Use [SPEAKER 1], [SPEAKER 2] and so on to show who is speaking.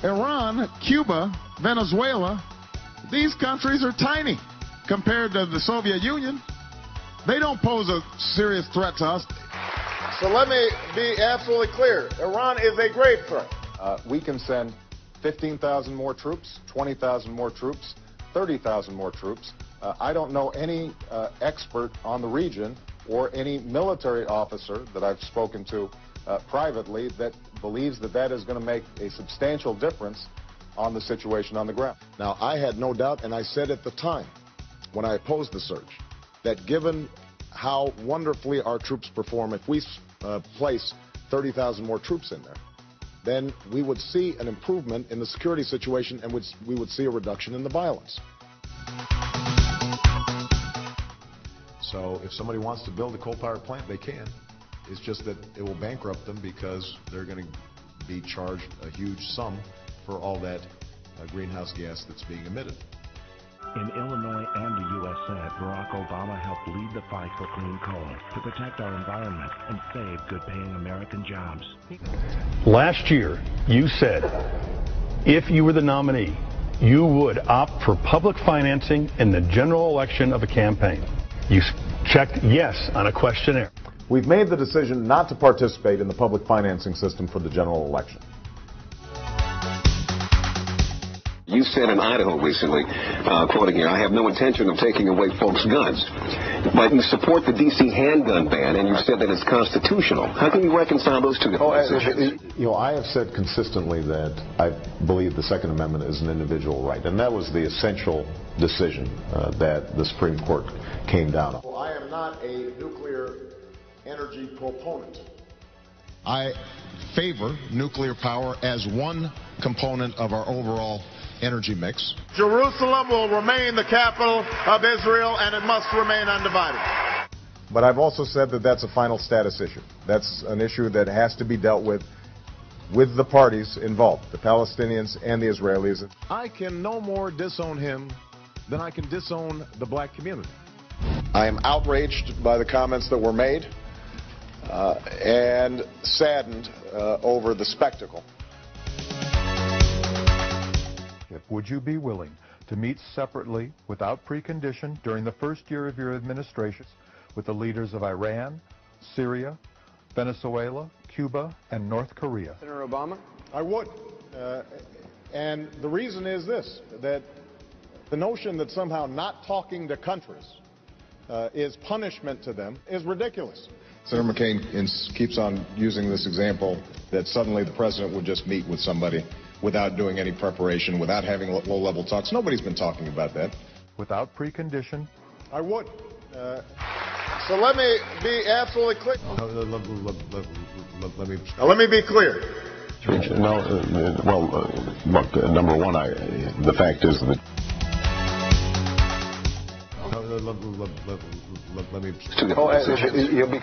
[SPEAKER 1] Iran, Cuba, Venezuela, these countries are tiny compared to the Soviet Union. They don't pose a serious threat to us.
[SPEAKER 2] So let me be absolutely clear. Iran is a grave threat.
[SPEAKER 3] We can send 15,000 more troops, 20,000 more troops, 30,000 more troops. I don't know any expert on the region or any military officer that I've spoken to privately that believes that that is going to make a substantial difference on the situation on the ground.
[SPEAKER 4] Now, I had no doubt, and I said at the time when I opposed the surge, that given how wonderfully our troops perform, if we place 30,000 more troops in there, then we would see an improvement in the security situation and we would see a reduction in the violence.
[SPEAKER 5] So if somebody wants to build a coal-powered plant, they can. It's just that it will bankrupt them because they're going to be charged a huge sum for all that greenhouse gas that's being emitted.
[SPEAKER 6] In Illinois and the U.S. Senate, Barack Obama helped lead the fight for clean coal to protect our environment and save good-paying American jobs.
[SPEAKER 7] Last year, you said if you were the nominee, you would opt for public financing in the general election of a campaign. You checked yes on a questionnaire.
[SPEAKER 3] We've made the decision not to participate in the public financing system for the general election.
[SPEAKER 8] You said in Idaho recently, quoting here, "I have no intention of taking away folks' guns." But you support the D.C. handgun ban, and you've said that it's constitutional. How can you reconcile those two positions?
[SPEAKER 3] I have said consistently that I believe the Second Amendment is an individual right, and that was the essential decision that the Supreme Court came down on.
[SPEAKER 4] Well, I am not a nuclear energy proponent.
[SPEAKER 1] I favor nuclear power as one component of our overall energy mix.
[SPEAKER 2] Jerusalem will remain the capital of Israel, and it must remain undivided.
[SPEAKER 3] But I've also said that that's a final status issue. That's an issue that has to be dealt with the parties involved, the Palestinians and the Israelis.
[SPEAKER 5] I can no more disown him than I can disown the black community.
[SPEAKER 4] I am outraged by the comments that were made and saddened over the spectacle.
[SPEAKER 9] Would you be willing to meet separately, without precondition, during the first year of your administration with the leaders of Iran, Syria, Venezuela, Cuba, and North Korea?
[SPEAKER 2] Senator Obama?
[SPEAKER 4] I would. And the reason is this, that the notion that somehow not talking to countries is punishment to them is ridiculous. Senator McCain keeps on using this example that suddenly the president would just meet with somebody without doing any preparation, without having low-level talks. Nobody's been talking about that.
[SPEAKER 9] Without precondition?
[SPEAKER 4] I would.
[SPEAKER 2] So let me be absolutely clear.
[SPEAKER 5] Let
[SPEAKER 2] me be clear.
[SPEAKER 8] Look, number one, the fact is that...
[SPEAKER 5] let me...